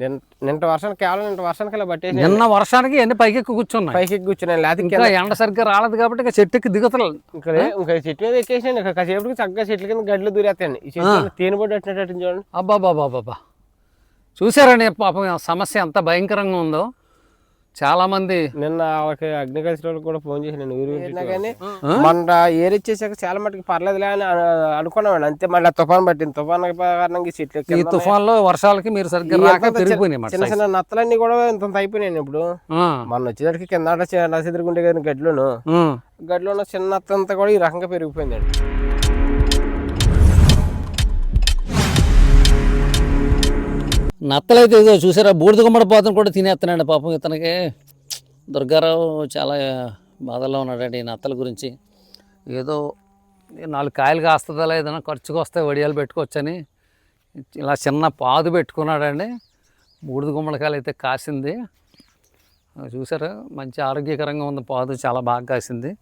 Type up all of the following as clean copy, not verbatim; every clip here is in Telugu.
నిన్న వర్షానికి కేవలం నిన్న వర్షానికి ఇలా పట్టేసి నిన్న వర్షానికి ఎన్ని పైకి కూర్చున్నాయి. పైకి కూర్చున్నాయి. లేకపోతే ఇంకా ఎండ సరిగ్గా రాలేదు కాబట్టి ఇంకా చెట్టుకి దిగుతలేదు. ఇంకా చెట్టు మీద ఎక్కేసినాయి. ఇంకా కాసేపటికి చక్కగా చెట్ల కింద గడ్డలు దూరేస్తాయండి. ఈ చెట్లు తేనె పడి వచ్చినట్టు చూడండి. అబ్బాబాబాబా చూసారండి పాపం సమస్య ఎంత భయంకరంగా ఉందో. చాలా మంది నిన్న వాళ్ళకి అగ్రికల్చర్ వాళ్ళకి కూడా ఫోన్ చేసి నేను ఊరు కానీ మన ఏరి ఇచ్చేసాక చాలా మటుకు పర్లేదులే అని అనుకున్నామండి. అంతే మళ్ళీ తుఫాన్ పట్టింది. తుఫాన్ కారణంగా చెట్లు ఈ తుఫాన్ లో వర్షాలకి మీరు సరిగ్గా చిన్న చిన్న నత్తలన్నీ కూడా ఇంత అయిపోయినాయి. ఇప్పుడు మన వచ్చేసరికి కింద నసిదిరుగుంటే కానీ గడ్లోను చిన్న నత్త అంతా కూడా ఈ రకంగా పెరిగిపోయిందండి. నత్తలైతే ఏదో చూసారా బూడిద గుమ్మడి పోతను కూడా తినేస్తున్నాడు పాపం. ఇతనికి దుర్గారావు చాలా బాధల్లో ఉన్నాడండి ఈ నత్తల గురించి. ఏదో 4 కాయలు కాస్తుందా ఏదైనా ఖర్చుకు వస్తాయి వడియాలు పెట్టుకోవచ్చని ఇలా చిన్న పాదు పెట్టుకున్నాడండి. బూడిద గుమ్మడికాయలు అయితే కాసింది చూసారా. మంచి ఆరోగ్యకరంగా ఉంది పాదు, చాలా బాగా కాసింది.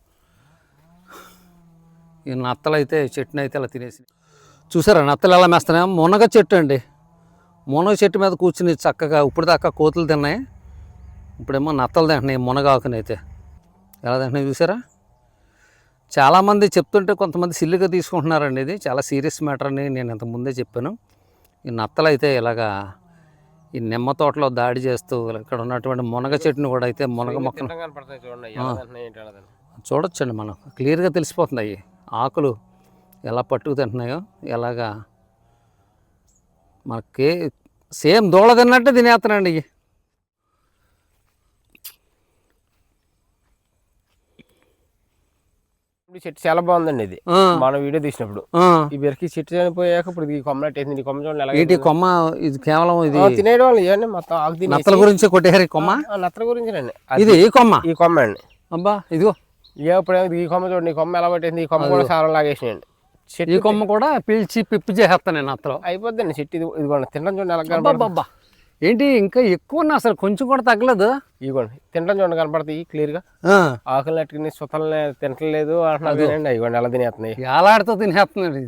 ఈ నత్తలు అయితే చెట్టుని అయితే ఇలా తినేసి చూసారా నత్తలు ఎలా మేస్తున్నాయి. మునగ చెట్టు అండి. మునగ చెట్టు మీద కూర్చుని చక్కగా ఇప్పుడు దాకా కోతులు తిన్నాయి. ఇప్పుడేమో నత్తలు తింటున్నాయి మునగాకుని అయితే ఎలా తింటున్నాయి చూసారా. చాలామంది చెప్తుంటే కొంతమంది సిల్లుగా తీసుకుంటున్నారండి. ఇది చాలా సీరియస్ మ్యాటర్ అని నేను ఇంతకుముందే చెప్పాను. ఈ నత్తలు అయితే ఇలాగా ఈ నిమ్మ తోటలో దాడి చేస్తూ ఇక్కడ ఉన్నటువంటి మునగ చెట్టును కూడా అయితే మునగ మొక్కను చూడొచ్చండి. మనం క్లియర్గా తెలిసిపోతుంది ఆకులు ఎలా పట్టుకు తింటున్నాయో. ఎలాగా మనకి సేమ్ దూడ తిన్నట్టే తినేస్తానండి. ఇప్పుడు చెట్టు చాలా బాగుందండి. ఇది మనం వీడియో తీసినప్పుడు ఈ బెరికి చెట్టు చనిపోయాక ఇప్పుడు ఈ కొమ్మ ఈ కొమ్మ చూడండి. కొమ్మ ఇది కేవలం ఇది తినేయడం వాళ్ళు ఇవన్నీ మొత్తం నత్తల గురించి కొట్టేహారు. ఈ కొమ్మ నత్తల గురించి అండి. ఇది ఈ కొమ్మ అండి. అబ్బా ఇదిగో ఇప్పుడు ఈ కొమ్మ చూడండి. ఈ కొమ్మ ఎలా పట్టేసింది. ఈ కొమ్మ కూడా సారం లాగేసినాయండి. ఈ కొమ్మ కూడా పిలిచి పిప్పి చేస్తాను నేను నత్తలు అయిపోద్దండి. చెట్టు ఇదిగోండి తినడం చూడండి. బాబా ఏంటి ఇంకా ఎక్కువ అసలు కొంచెం కూడా తగ్గలేదు. ఇదిగోండి తినడం చూడండి కనపడతాయి క్లియర్గా. ఆకులు నట్టుకుని సుతల్ని తినట్లేదు అంటున్నారు. ఇదిగోండి ఎలా తినేస్తున్నాయి. ఎలాడితో తినేస్తున్నాడు.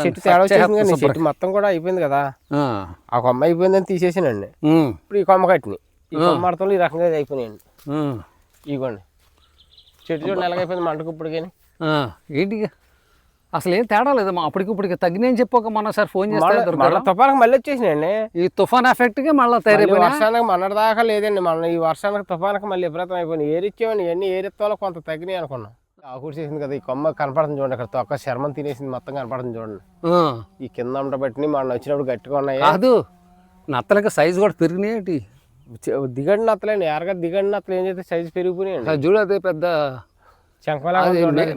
చెట్టు తేడా వచ్చేసింది కానీ చెట్టు మొత్తం కూడా అయిపోయింది కదా. ఆ కొమ్మ అయిపోయిందని తీసేసానండి. ఇప్పుడు ఈ కొమ్మ కట్టినాయి. ఈ కొమ్మ అర్థంలో ఈ రకంగా అయిపోయినాయండి. ఇదిగోండి చెట్టు చూడండి ఎలాగైపోయింది మంటకు ఇప్పుడు. కానీ ఏంటి అసలు ఏం తేడా లేదు. అప్పటికిప్పటికి తగ్గినాయని చెప్పక మొన్న సార్ ఫోన్ చేస్తే తుఫానికి మళ్ళీ వచ్చేసినాయండి. ఈ తుఫాన్ ఎఫెక్ట్గా మళ్ళీ తయారైపోయి వర్షానికి మొన్నటి దాకా లేదండి. మన ఈ వర్షానికి తుఫానికి మళ్ళీ విపరీతం అయిపోయింది. ఏరిచ్చేవాడిని ఇవన్నీ ఏరెత్తాలో కొంత తగ్గినాయి అనుకున్నాం. ఆకుడు చేసింది కదా. ఈ కొమ్మ కనపడుతుంది చూడండి. అక్కడ తొక్క చర్మం తినేసింది మొత్తం కనపడుతుంది చూడండి. ఈ కింద అమ్మట బట్టి మొన్న వచ్చినప్పుడు గట్టిగా ఉన్నాయి. కాదు నత్తలకి సైజు కూడా పెరిగినాయి. దిగండి నత్తలేండి. ఎరగా దిగండి నత్తలు ఏం చేస్తే సైజు పెరిగిపోయినాయి. చూడు అదే పెద్ద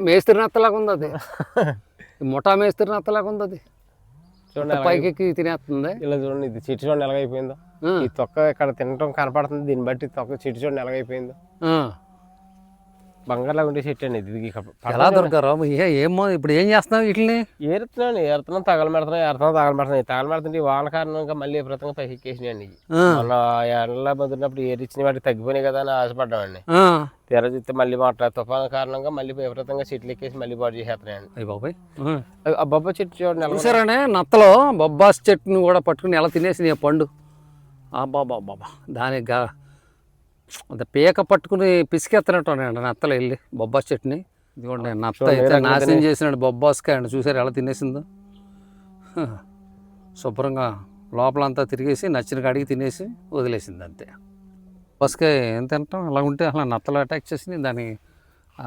మేస్త్రి నత్తలాగా ఉంది. అది ముఠా మేస్త్రి నత్తలాగా ఉంది. అది చూడండి పైకి తినేస్తుంది. ఇలా చూడండి ఇది చెట్టు చూడండి ఎలాగైపోయిందో. ఈ తొక్క ఇక్కడ తినటం కనపడుతుంది. దీన్ని బట్టి తొక్క చెట్టు చూడండి ఎలాగైపోయిందో. బంగారులాగా ఉండే చెట్టు అండి ఇది. ఎలా దొరకరు ఏమో ఇప్పుడు ఏం చేస్తున్నావు వీటిని? ఏరుతున్నాం తగలబెడుతున్నాయి. తగలబెడుతుంటే వాళ్ళ కారణంగా మళ్ళీ విపరీతంగా పైకి ఎక్కేసినాయండి. మన ఎండలో బదిలినప్పుడు ఏరిచ్చిన వాటికి తగ్గిపోయినాయి కదా అని ఆశపడ్డామండి. తీర చూస్తే మళ్ళీ మాట తుఫాను కారణంగా మళ్ళీ విపరీతంగా చెట్లు ఎక్కేసి మళ్ళీ బాగు చేసేస్తున్నాయండి. బాబాయ్ ఆ బొబ్బా చెట్టు చూడండి చూసారనే నత్తలో బొబ్బాస్ చెట్టును కూడా పట్టుకుని ఎలా తినేసి పండు. బాబా దానికి అంత పీక పట్టుకుని పిసికెత్తనట్టు నత్తలు వెళ్ళి బొబ్బాస్ చెట్టుని. ఇదిగోండి నత్త అయితే నాశనం చేసినాడు బొబ్బాస్కాయ అండి. చూసారు ఎలా తినేసిందో. శుభ్రంగా లోపలంతా తిరిగేసి నచ్చిన కాడికి తినేసి వదిలేసింది అంతే. బొబ్బాస్కాయ ఏం తింటాం అలా ఉంటే అలా నత్తలు అటాక్ చేసింది దాన్ని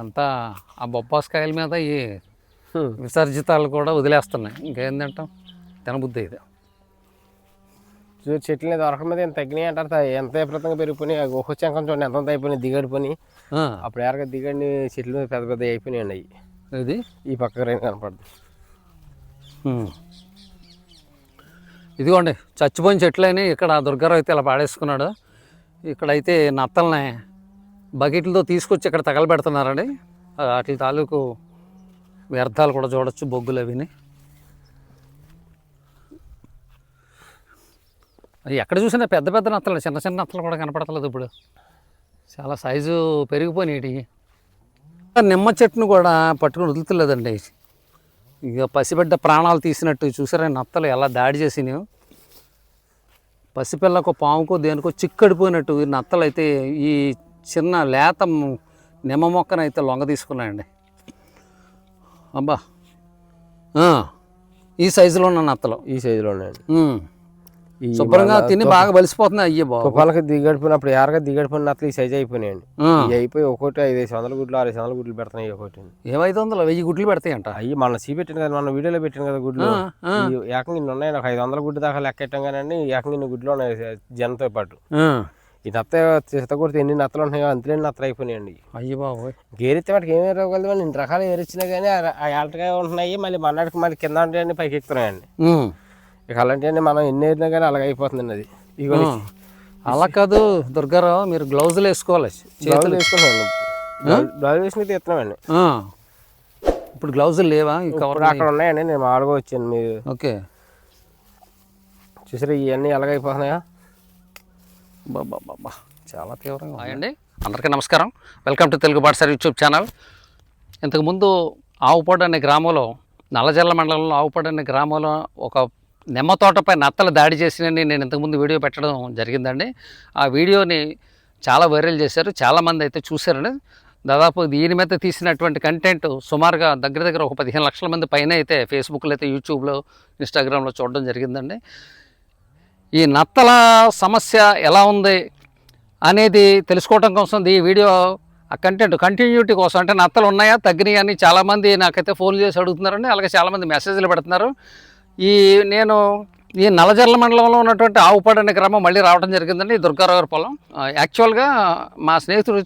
అంతా. ఆ బొబ్బాస్కాయల మీద ఈ విసర్జితాలు కూడా వదిలేస్తున్నాయి. ఇంకేం తింటాం తినబుద్ధి ఇది. చెట్లని దొరకడం మీద ఎంత తగ్గినాయి అంటారు. ఎంత విపరీతంగా పెరిగిపోయినాయి. ఒక్క శంఖం చూడండి ఎంత అయిపోయినాయి. దిగడిపోయి అప్పుడు ఎరగా దిగండి చెట్లు మీద పెద్ద పెద్ద అయిపోయినాయండి. అవి ఇది ఈ పక్క రైన్ కనపడుతుంది. ఇదిగోండి చచ్చిపోయిన చెట్లని ఇక్కడ దుర్గారావు అయితే ఇలా పాడేసుకున్నాడు. ఇక్కడైతే నత్తల్ని బకెట్లతో తీసుకొచ్చి ఇక్కడ తగలబెడుతున్నారండి. వాటి తాలూకు వ్యర్థాలు కూడా చూడొచ్చు, బొగ్గులు అవిని. ఎక్కడ చూసినా పెద్ద పెద్ద నత్తలు, చిన్న చిన్న నత్తలు కూడా కనపడతలేదు ఇప్పుడు. చాలా సైజు పెరిగిపోయినాయి. నిమ్మ చెట్టును కూడా పట్టుకుని వదులుతలేదండి. ఇక పసిబిడ్డ ప్రాణాలు తీసినట్టు చూసారా నత్తలు ఎలా దాడి చేసినాయో. పసిపిల్లకు పాముకో దేనికో చిక్కడిపోయినట్టు ఈ నత్తలు అయితే ఈ చిన్న లేత నిమ్మ మొక్కనైతే లొంగ తీసుకున్నాయండి. అబ్బా ఈ సైజులో ఉన్న నత్తలు ఈ సైజులో ఉన్నాయండి. శుభ్రంగా తిని బాగా బలిసిపోతున్నాయి. అయ్యే బాబు తుఫాన్కి దిగడిపోయినప్పుడు ఎరగా దిగడిపోయిన నత్తలు ఈ సైజ్ అయిపోయినాయండి. ఇవి అయిపోయి ఒకటి 500 గుడ్లు 600 గుడ్లు పెడుతున్నాయి. ఒకటి 500 1000 గుడ్లు పెడతాయంట. అయ్యి మన పెట్టాను కదా, మన వీడియోలో పెట్టాను కదా గుడ్లు. ఏకంగా ఇన్ని ఉన్నాయి. నాకు 500 గుడ్లు దాకా లెక్క పెట్టాం కానీ ఏకంగా ఇన్ని గుడ్లు ఉన్నాయి జనంతో పాటు. ఈ నత్త చిత్త కొడితే ఎన్ని నత్తలు ఉన్నాయో అంతలేని నత్తలు అయిపోయినాయండి. అయ్యి బాబు గేరితే వాటికి ఏమేమి రాగలదు, ఇన్ని రకాలు ఏరిచ్చినా కానీ ఆ ఏళ్ళగా ఉంటున్నాయి. మళ్ళీ మన్నాడికి మళ్ళీ కింద ఉంటాయండి, పైకి ఎక్కుతున్నాయండి. ఇక అలాంటివన్నీ మనం ఎన్ని ఏరినా కానీ అలాగ అయిపోతుందండి అది. ఇగో అలా కాదు దుర్గారావు, మీరు గ్లౌజులు వేసుకోవాలి. చేతులు వేసుకున్నాను, బ్లౌజ్ వేసుకుని తీస్తున్నామండి. ఇప్పుడు గ్లౌజులు లేవా? అక్కడ ఉన్నాయండి, నేను మాడుగా వచ్చాను. మీరు ఓకే చూసారా ఇవన్నీ ఎలాగైపోతున్నాయా? బాబా చాలా తీవ్రంగా అండి. అందరికీ నమస్కారం, welcome to Telugu Batasari YouTube channel. ఇంతకుముందు ఆవుపాడు అనే గ్రామంలో, నల్లజర్ల మండలంలో ఆవుపాడు అనే గ్రామంలో ఒక నిమ్మ తోటపై నత్తలు దాడి చేసినని నేను ఇంతకుముందు వీడియో పెట్టడం జరిగిందండి. ఆ వీడియోని చాలా వైరల్ చేశారు, చాలామంది అయితే చూశారండి. దాదాపు దీని మీద తీసినటువంటి కంటెంట్ సుమారుగా దగ్గర ఒక 15 లక్షల మంది పైన అయితే ఫేస్బుక్లో అయితే యూట్యూబ్లో ఇన్స్టాగ్రామ్లో చూడడం జరిగిందండి. ఈ నత్తల సమస్య ఎలా ఉంది అనేది తెలుసుకోవడం కోసం ఈ వీడియో ఆ కంటెంట్ కంటిన్యూటీ కోసం, అంటే నత్తలు ఉన్నాయా తగ్గినాయి అని చాలామంది నాకైతే ఫోన్ చేసి అడుగుతున్నారండి. అలాగే చాలామంది మెసేజ్లు పెడుతున్నారు. నేను ఈ నల్లజర్ల మండలంలో ఉన్నటువంటి ఆవుపాడు అనే గ్రామం మళ్ళీ రావడం జరిగిందండి. ఈ దుర్గారావు గారి పొలం యాక్చువల్గా మా స్నేహితుడు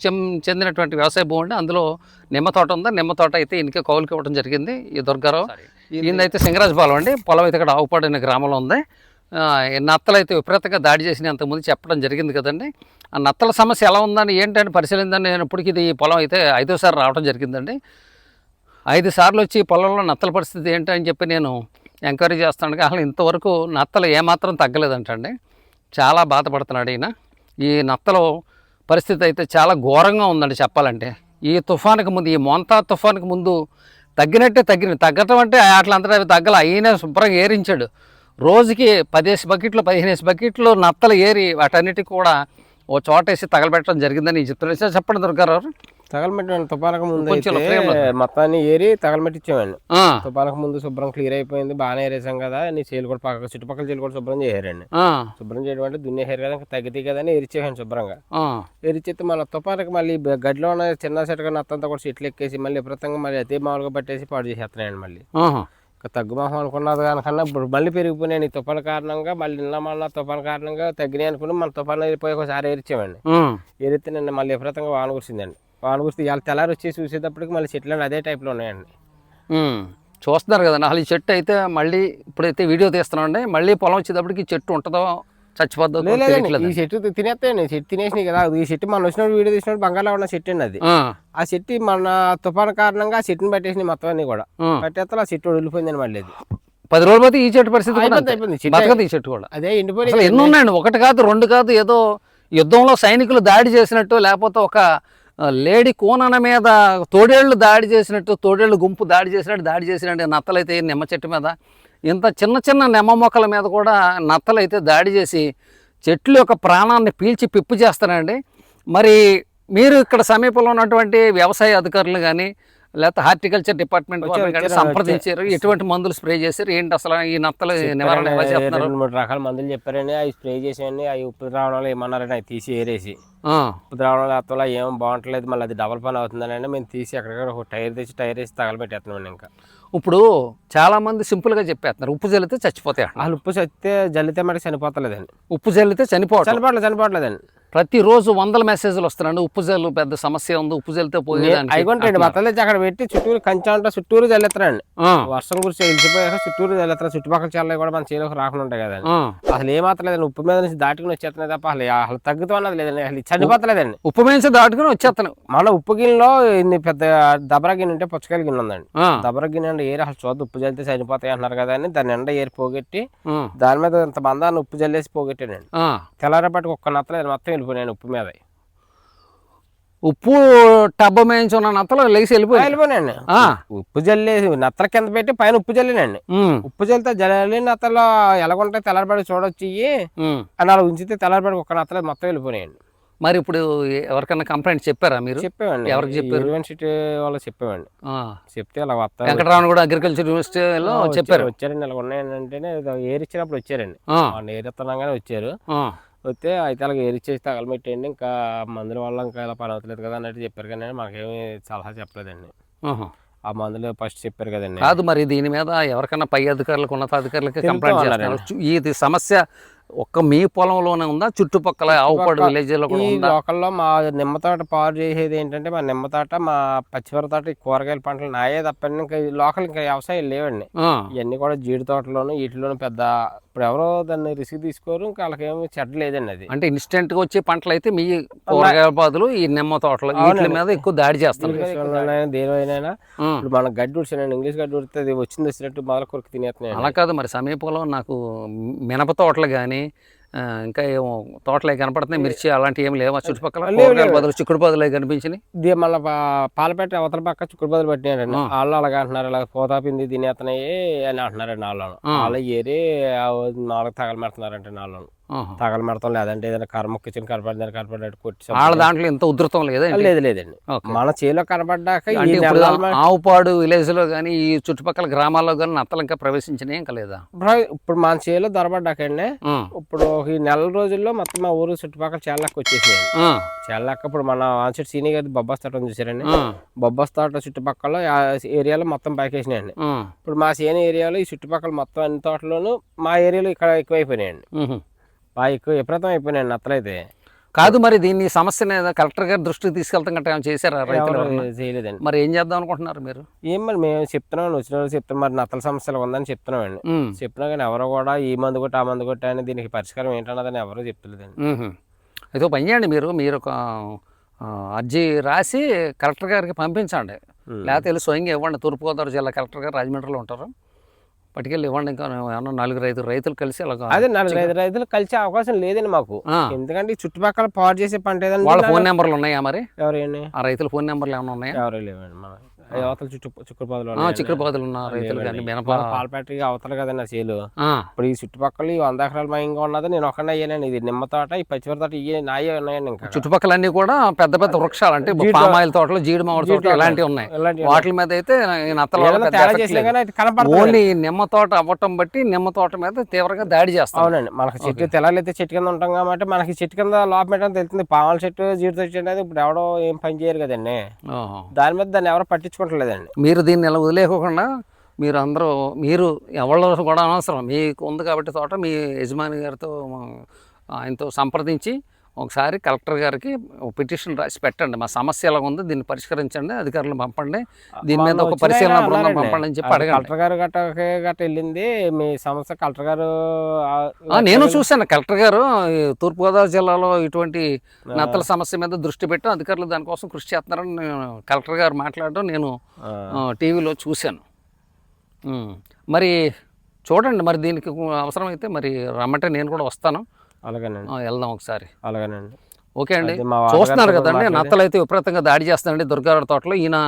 చెందినటువంటి వ్యవసాయ భూమి అండి. అందులో నిమ్మ తోట ఉంది. నిమ్మ తోట అయితే ఈయనకే కౌలుకి ఇవ్వడం జరిగింది. ఈ దుర్గారావు ఈయనైతే సింగరాజపాలెం అండి. పొలం అయితే ఇక్కడ ఆవుపాడు అనే గ్రామంలో ఉంది. నత్తలు అయితే విపరీతంగా దాడి చేసిన అంతకుముందు చెప్పడం జరిగింది కదండి. ఆ నత్తల సమస్య ఎలా ఉందని ఏంటని పరిశీలిందని నేను ఇప్పటికి ఇది పొలం అయితే 5వ సారి రావడం జరిగిందండి. 5 సార్లు వచ్చి పొలంలో నత్తల పరిస్థితి ఏంటని చెప్పి నేను ఎంక్వైరీ చేస్తాను. అసలు ఇంతవరకు నత్తలు ఏమాత్రం తగ్గలేదంటండి. చాలా బాధపడుతున్నాడు ఈయన. ఈ నత్తల పరిస్థితి అయితే చాలా ఘోరంగా ఉందండి చెప్పాలంటే. ఈ తుఫానుకి ముందు, ఈ మోంతా తుఫానుకి ముందు తగ్గటం అంటే అట్లంతా అవి తగ్గల. ఈయన శుభ్రంగా ఏరించాడు. రోజుకి 10 బకెట్లు 15 బకెట్లు నత్తలు ఏరి వాటన్నిటికి కూడా ఓ చోటేసి తగలబెట్టడం జరిగిందని చెప్తున్నా. చెప్పండి దుర్గారావు. తగలబెట్టామండి. తుఫానకు ముందు మొత్తాన్ని ఏరి తగలబెట్టించామండి. తుఫానకు ముందు శుభ్రం క్లియర్ అయిపోయింది, బాగానే ఏరేసాం కదా. నీ చేలు కూడా పక్క చుట్టుపక్కల చేలు కూడా శుభ్రం చేయారండి. శుభ్రం చేయడం అంటే దున్నేసారు కదా, తగ్గితే కదా అని ఎరిచేసాను శుభ్రంగా. ఎరిచేస్తే మళ్ళీ తుఫానకి మళ్ళీ గడ్డిలో ఉన్న చిన్న చెట్టుగా నత్తంతా కూడా చెట్లు ఎక్కేసి మళ్ళీ విపరీతంగా మళ్ళీ అదే మామూలుగా పట్టేసి పాడు చేసేస్తున్నాయండి. మళ్ళీ తగ్గుమోహం అనుకున్నది కనుకన్నా ఇప్పుడు మళ్ళీ పెరిగిపోయినాయి. తుఫాను కారణంగా మళ్ళీ నిన్న మళ్ళీ తుఫాను కారణంగా తగ్గినాయి అనుకుని మన తుఫాను వెళ్ళిపోయి ఒకసారి ఏరిచామండి. ఏరితే నిన్న మళ్ళీ విపరీతంగా వాన కురిసిందండి. వాన కురిస్తే ఇవాళ తెల్లారి వచ్చేసి చూసేటప్పటికి మళ్ళీ చెట్లు అదే టైప్లో ఉన్నాయండి. చూస్తున్నారు కదా అసలు ఈ చెట్టు అయితే మళ్ళీ ఇప్పుడైతే వీడియో తీస్తున్నామండి. మళ్ళీ పొలం వచ్చేటప్పటికి చెట్టు ఉంటుందో చచ్చిపోద్దో ఈ చెట్టు తినేస్తాయండి. చెట్టు తినేసినాయి కదా. ఈ చెట్టు మనం వచ్చినప్పుడు వీడియో తీసినప్పుడు బంగాళలో ఉన్న చెట్టు అండి అది. ఆ చెట్టు మన తుఫాను కారణంగా ఆ చెట్టుని పట్టేసినాయి మొత్తం అన్ని కూడా. పట్టేస్తే ఆ చెట్టు వదిలిపోయిందని మళ్ళీ 10 రోజులు పోతే ఈ చెట్టు పరిస్థితి ఈ చెట్టు కూడా అదే ఎండిపోయి ఎన్ని ఉన్నాయండి. 1 కాదు 2 కాదు, ఏదో యుద్ధంలో సైనికులు దాడి చేసినట్టు, లేకపోతే ఒక లేడీ కోనన మీద తోడేళ్లు దాడి చేసినట్టు, తోడేళ్లు గుంపు దాడి చేసినట్టు నత్తలైతే నిమ్మ చెట్టు మీద, ఇంత చిన్న నిమ్మ మొక్కల మీద కూడా నత్తలైతే దాడి చేసి చెట్ల యొక్క ప్రాణాన్ని పీల్చి పిప్పు చేస్తారండి. మరి మీరు ఇక్కడ సమీపంలో ఉన్నటువంటి వ్యవసాయ అధికారులు కానీ లేకపోతే హార్టికల్చర్ డిపార్ట్మెంట్ కానీ సంప్రదించారు? ఎటువంటి మందులు స్ప్రే చేశారు? ఏంటి అసలు ఈ నత్తలు నివారణ? 2-3 రకాల మందులు చెప్పారండి. అవి స్ప్రే చేసేయండి. అవి ఉప్పు ద్రావణాలు ఏమన్నారండి, అవి తీసి ఏరేసి ఉప్పు ద్రావణాలు అత్తలో ఏం బాగుంటలేదు, మళ్ళీ అది డబల్ పని అవుతుందని మేము తీసి ఎక్కడికక్కడ ఒక టైర్ వేసి తగలబెట్టేస్తున్నామండి. ఇంకా ఇప్పుడు చాలామంది సింపుల్గా చెప్పేస్తున్నారు ఉప్పు జల్లితే చచ్చిపోతాయి. వాళ్ళు ఉప్పు జల్లితే మనకి చనిపోతలేదండి. ఉప్పు జల్లితే చనిపోవట్లేదండి. ప్రతిరోజు 100 మెసేజ్లు వస్తున్నాయండి. ఉప్పు జల్లు పెద్ద సమస్య ఉంది, ఉప్పు జల్లితే పోయేదండి. అయిపోండి మొత్తం తెచ్చి అక్కడ పెట్టి చుట్టూరు కంచె అంతా చుట్టూరు జల్లేస్తారండి. వర్షం గురించి వెళ్ళిపోయాక చుట్టూరు జల్లేస్తారు. చుట్టుపక్కల చల్లవి కూడా మన చేలోకి రాకుండా ఉంటాయి కదండి. అసలు ఏమాత్రం లేదండి. ఉప్పు మీద నుంచి దాటుకుని వచ్చేస్తున్నాయి తప్ప అసలు తగ్గుతూ అన్నది లేదండి. అసలు చనిపోతలేదండి. ఉప్పు మీద దాటుకుని వచ్చేస్తాను. మళ్ళీ ఉప్పు గిన్నెలో ఇన్ని పెద్ద దబరా గిన్నె ఉంటే పుచ్చకాయల గిన్నె ఉందండి. దబరా గిన్నె అంటే ఏరి అసలు చూద్దాం ఉప్పు జల్లితే చనిపోతాయి అంటున్నారు కదా అని దాన్ని ఎండ ఏరి పోగొట్టి దాని మీద ఇంత బంధాన్ని ఉప్పు జల్లేసి పోగొట్టానండి. తెల్లారపాటికి ఒక్క నత్తలేదు, మొత్తం వెళ్ళిపోయాను ఉప్పు మీద. ఉప్పు టబ్బ మేయించి ఉన్న నత్తలు లేచి వెళ్ళిపోయానండి. ఉప్పు జల్లేసి నత్తల కింద పెట్టి పైన ఉప్పు జల్లేనండి. ఉప్పు జల్లితే జల్లి నత్తలు ఎలాగుంటాయి తెల్లారిపడి చూడొచ్చి అని అలా ఉంచితే తెల్లారిపడి ఒక్క నత్తలు మొత్తం వెళ్ళిపోయాయండి. మరి ఇప్పుడు ఎవరికన్నా కంప్లైంట్ చెప్పారా మీరు? చెప్పామండి. ఎవరికి చెప్పారు? యూనివర్సిటీ వాళ్ళు చెప్పామండి. చెప్తే అలా వస్తారు. వెంకటరామన్ కూడా అగ్రికల్చర్ యూనివర్సిటీలో చెప్పారు. వచ్చారండి. ఇలా ఉన్నాయంటేనే ఏరు ఇచ్చినప్పుడు వచ్చారండి. ఏరు ఇస్తున్నాగానే వచ్చారు. వస్తే అయితే అలాగ ఏరిచ్చేసి తగలబెట్టేయండి, ఇంకా మందుల వల్ల ఇంకా ఇలా పని అవుతలేదు కదా అన్నట్టు చెప్పారు. కానీ మనకేమి సలహా చెప్పలేదండి. ఆ మందులు ఫస్ట్ చెప్పారు కదండి. కాదు, మరి దీని మీద ఎవరికైనా పై అధికారులకు ఉన్నతాధికారులకి కంప్లైంట్ చేస్తున్నారు. ఇది సమస్య ఒక్క మీ పొలంలోనే ఉందా, చుట్టుపక్కల ఆవుపాడు విలేజ్లో కూడా ఉందా? లోకల్లో మా నిమ్మ తోట పాడు చేసేది ఏంటంటే, మా నిమ్మ తోట, మా పచ్చిమిర తోట, ఈ కూరగాయల పంటలు నాయే తప్ప ఇంకా లోకల్ ఇంకా వ్యవసాయం లేవండి. ఇవన్నీ కూడా జీడి తోటలోను వీటిలోను పెద్ద ఇప్పుడు ఎవరో దాన్ని రిస్క్ తీసుకోరు. ఇంకా వాళ్ళకేమి చెడ్డ లేదండి. అది అంటే ఇన్స్టెంట్ గా వచ్చే పంటలు అయితే మీ కూరగాయల బాధలు ఈ నిమ్మ తోటలు వీటి మీద ఎక్కువ దాడి చేస్తారు. దేనివైనా ఇప్పుడు మన గడ్డి ఉడిచానండి, ఇంగ్లీష్ గడ్డి ఉడితే అది వచ్చింది వచ్చినట్టు మొదలు కొరికి తినేస్తున్నాయి. అలా కాదు, మరి సమీపంలో నాకు మినప తోటలు కానీ ఇంకా ఏమో తోటలే కనపడుతున్నాయి, మిర్చి అలాంటివి ఏమి లేవా చుట్టుపక్కల? బదులు చిక్కుడు బదులు కనిపించినాయి. మళ్ళీ పాలపేట అవతల పక్క చిక్కుడు బదులు పెట్టినారండి. వాళ్ళు అలాగ అంటున్నారు, ఇలా పోతాపింది తినేస్తున్నాయి అని అంటున్నారండి. వాళ్ళు ఏరి నాలుగు తగలమెడుతున్నారంటే నాలుగు తగలమెడతాం, లేదంటే ఏదైనా కర్మొక్కిచ్చిన కనపడ్డాడు కొట్టి వాళ్ళ దాంట్లో ఎంత ఉధృతం లేదండి. మన చేలో కనపడ్డాక ఆవుపాడు విలేజ్ లో కానీ ఈ చుట్టుపక్కల గ్రామాల్లో కానీ నత్తలు ఇంకా ప్రవేశించినాయి ఇంకా లేదా? ఇప్పుడు మన చేలో దొరబడ్డాకండి. ఇప్పుడు ఈ నెల రోజుల్లో మొత్తం మా ఊరు చుట్టుపక్కల చేళ్ళకి వచ్చేసినాయి. చేళ్ళక్క ఇప్పుడు మన ఆన్సెట్ సీని గారి బొబ్బాస్ తోట చూసారండి. బొబ్బాస్ తోట చుట్టుపక్కల ఏరియాలో మొత్తం పైకేసినాయండి. ఇప్పుడు మా సేని ఏరియాలో ఈ చుట్టుపక్కల మొత్తం అన్ని తోటలోనూ మా ఏరియాలో ఇక్కడ ఎక్కువైపోయినాయండి. బాగా ఎక్కువ విపరీతం అయిపోయినాయండి నత్తలైతే. కాదు, మరి దీన్ని సమస్యని కలెక్టర్ గారి దృష్టికి తీసుకెళ్తాం గట్రా చేశారా? రైతులు చేయలేదండి. మరి ఏం చేద్దాం అనుకుంటున్నారు మీరు? ఏం మరి మేము చెప్తున్నాం, వచ్చిన వాళ్ళు చెప్తాం, మరి నత్తల సమస్యలు ఉందని చెప్తున్నామండి. చెప్పినా కానీ ఎవరో కూడా ఈ మందు కొట్టి ఆ మందు కొట్టి అని దీనికి పరిష్కారం ఏంటన్నదని ఎవరో చెప్తలేదండి. అయితే పని చేయండి, మీరు ఒక అర్జీ రాసి కలెక్టర్ గారికి పంపించండి, లేకపోతే వెళ్ళి స్వయంగా ఇవ్వండి. తూర్పుగోదావరి జిల్లా కలెక్టర్ గారు రాజమండ్రిలో ఉంటారు, పట్టుకెళ్ళి ఇవ్వండి. ఇంకా ఏమన్నా 4 రైతులు కలిసి అలా అదే 4 రైతులు కలిసే అవకాశం లేదండి మాకు. ఎందుకంటే చుట్టుపక్కల పాడు చేసే పంట ఏదైనా వాళ్ళ ఫోన్ నెంబర్లు ఉన్నాయా? మరి ఎవరండి ఆ రైతుల ఫోన్ నెంబర్లు ఏమైనా ఉన్నాయా? ఎవరు లేవండి. మన అవతల చిక్కుడుపాదులు ఉన్న రైతులు కానీ పాలపేటకి అవతల కదండి చేలు. ఇప్పుడు ఈ చుట్టుపక్కల 100 ఎకరాల మయంగా ఉన్నది నేను ఒకనే అయ్యానండి. ఇది నిమ్మ తోట, ఈ పచ్చిమిర తోట ఇవి నాయే ఉన్నాయండి. ఇంకా చుట్టుపక్కల అన్ని కూడా పెద్ద పెద్ద వృక్షాలు అంటే పామాయిల్ తోటలు, జీడి మామిడి తోటలు ఇలాంటివి ఉన్నాయి. వాటి మీద అయితే ఓన్లీ నిమ్మ తోట అవ్వటం బట్టి నిమ్మ తోట మీద తీవ్రంగా దాడి చేస్తాం. అవునండి, మనకి చెట్టు తెలాలైతే చెట్టు కింద ఉంటాం కాబట్టి మనకి చెట్టు కింద లోపం తెలుస్తుంది. పామాయిల చెట్టు, జీడి చెట్టు అనేది ఇప్పుడు ఎవడో ఏం పని చేయరు కదండి. దాని మీద దాన్ని ఎవరో పట్టించుకోవట్లేదండి. మీరు దీన్ని ఎలా వదిలేకోకుండా మీరు ఎవరో కూడా అనవసరం, మీకు ఉంది కాబట్టి తోట మీ యజమాని గారితో ఆయనతో సంప్రదించి ఒకసారి కలెక్టర్ గారికి పిటిషన్ రాసి పెట్టండి. మా సమస్య ఎలా ఉంది, దీన్ని పరిష్కరించండి, అధికారులను పంపండి, దీని మీద ఒక పరిశీలన బృందం పంపండి అని చెప్పి అడగండి. కలెక్టర్ గారు గట్ట వెళ్ళింది మీ సమస్య. కలెక్టర్ గారు నేను చూశాను, కలెక్టర్ గారు తూర్పుగోదావరి జిల్లాలో ఇటువంటి నత్తల సమస్య మీద దృష్టి పెట్టి అధికారులు దానికోసం కృషి చేస్తున్నారని కలెక్టర్ గారు మాట్లాడడం నేను టీవీలో చూశాను. మరి చూడండి, మరి దీనికి అవసరమైతే మరి రమ్మంటే నేను కూడా వస్తాను. అలాగేనండి, వెళ్దాం ఒకసారి. అలాగేనండి, ఓకే అండి. చూస్తున్నారు కదండి, నత్తలు అయితే విపరీతంగా దాడి చేస్తానండి దుర్గారావు తోటలో. ఈయన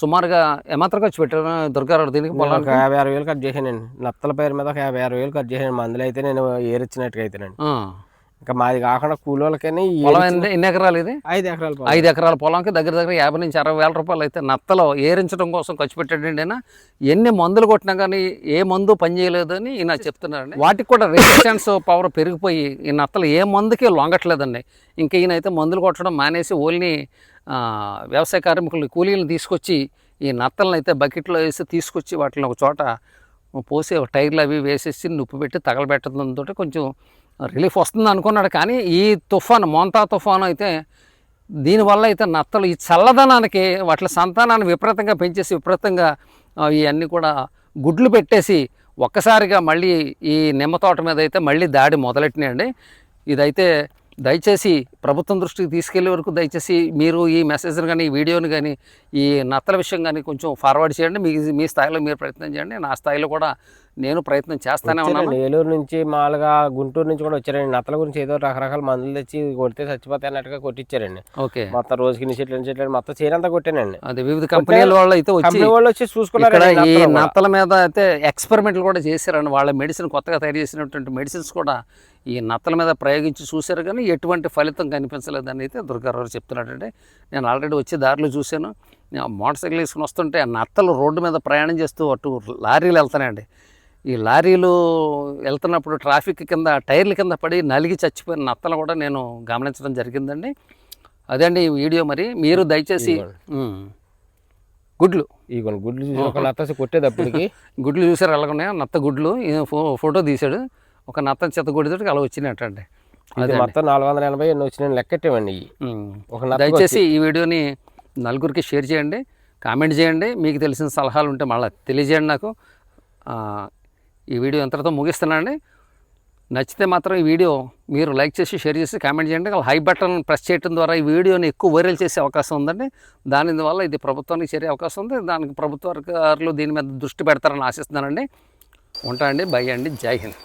సుమారుగా ఏమాత్రం ఖర్చు పెట్టారు దుర్గారావు దీనికి? 50-60 వేలు ఖర్చు చేసానండి. నత్తల పేరు మీద 50-60 వేలు ఖర్చు చేసాను. మందులు అయితే నేను ఏరిచ్చినట్టుగా అయితేనండి. ఇంకా మాది కాకుండా కూలోళ్ళకని. ఎన్ని ఎకరాలు ఇది? 5 ఎకరాలు. 5 ఎకరాల పొలంకి దగ్గర 50 నుంచి 60 వేల రూపాయలు అయితే నత్తలు ఏరించడం కోసం ఖర్చు పెట్టాడండి. అయినా ఎన్ని మందులు కొట్టినా కానీ ఏ మందు పనిచేయలేదు అని ఈయన చెప్తున్నారండి. వాటికి కూడా రెసిస్టెన్స్ పవర్ పెరిగిపోయి ఈ నత్తలు ఏ మందుకి లొంగట్లేదండి. ఇంకా ఈయన అయితే మందులు కొట్టడం మానేసి ఓన్లీ వ్యవసాయ కార్మికులు కూలీలను తీసుకొచ్చి ఈ నత్తలను అయితే బకెట్లో వేసి తీసుకొచ్చి వాటిని ఒక చోట పోసి టైర్లు అవి వేసేసి నుప్పు పెట్టి తగలబెట్టడంతో కొంచెం రిలీఫ్ వస్తుంది అనుకున్నాడు. కానీ ఈ తుఫాను, మోంతా తుఫాను అయితే దీనివల్ల అయితే నత్తలు ఈ చల్లదనానికి వాటి సంతానాన్ని విపరీతంగా పెంచేసి విపరీతంగా ఇవన్నీ కూడా గుడ్లు పెట్టేసి ఒక్కసారిగా మళ్ళీ ఈ నిమ్మ తోట మీద అయితే మళ్ళీ దాడి మొదలెట్టినాయండి. ఇదైతే దయచేసి ప్రభుత్వం దృష్టికి తీసుకెళ్లే వరకు దయచేసి మీరు ఈ మెసేజ్ని కానీ ఈ వీడియోని కానీ ఈ నత్తల విషయం కానీ కొంచెం ఫార్వర్డ్ చేయండి. మీ స్థాయిలో మీరు ప్రయత్నం చేయండి. నా స్థాయిలో కూడా నేను ప్రయత్నం చేస్తానే ఉన్నాను. వచ్చారండి ఏలూరు నుంచి మామూలుగా గుంటూరు నుంచి కూడా వచ్చారండి. నత్తల గురించి ఏదో రకరకాల మందులు తెచ్చి కొడితే చచ్చిపోతాయి అన్నట్టుగా కొట్టించారండి. ఓకే, మొత్తం రోజుకి ఇన్ని చెట్లు మొత్తం చేనంతా కొట్టానండి. అది వివిధ కంపెనీల వాళ్ళు అయితే వచ్చి కంపెనీ వాళ్ళు వచ్చి చూసుకున్నారు. ఇక్కడ ఈ నత్తల మీద అయితే ఎక్స్పెరిమెంట్లు కూడా చేశారండి. వాళ్ళ మెడిసిన్ కొత్తగా తయారు చేసినటువంటి మెడిసిన్స్ కూడా ఈ నత్తల మీద ప్రయోగించి చూశారు, కానీ ఎటువంటి ఫలితం కనిపించలేదని అయితే దుర్గారావు చెప్తున్నాడంటే. నేను ఆల్రెడీ వచ్చే దారిలో చూశాను, మోటార్ సైకిల్ వేసుకుని వస్తుంటే ఆ నత్తలు రోడ్డు మీద ప్రయాణం చేస్తూ అటు లారీలు వెళ్తున్నాయండి. ఈ లారీలు వెళ్తున్నప్పుడు ట్రాఫిక్ కింద టైర్ల కింద పడి నలిగి చచ్చిపోయిన నత్తలు కూడా నేను గమనించడం జరిగిందండి. అదే అండి ఈ వీడియో. మరి మీరు దయచేసి గుడ్లు గుడ్లు చూసి ఒక నత్త కొట్టేటప్పటికి గుడ్లు చూసారు అలాగున్నాయి, నత్త గుడ్లు ఫోటో తీశాడు. ఒక నత్త చెత్త గుడితో అలా వచ్చినట్టండి. అది మొత్తం 480 ఎన్నో వచ్చిన లెక్కెట్టేవండి. దయచేసి ఈ వీడియోని నలుగురికి షేర్ చేయండి, కామెంట్ చేయండి, మీకు తెలిసిన సలహాలు ఉంటే మళ్ళీ తెలియజేయండి నాకు. ఈ వీడియో ఎంతటితో ముగిస్తున్నానండి. నచ్చితే మాత్రం ఈ వీడియో మీరు లైక్ చేసి షేర్ చేసి కామెంట్ చేయండి. హై బటన్ ప్రెస్ చేయడం ద్వారా ఈ వీడియోని ఎక్కువ వైరల్ చేసే అవకాశం ఉందండి. దానివల్ల ఇది ప్రభుత్వానికి చేరే అవకాశం ఉంది. దానికి ప్రభుత్వ అధికారులు దీని మీద దృష్టి పెడతారని ఆశిస్తున్నానండి. ఉంటానండి. బై అండి. జై హింద్.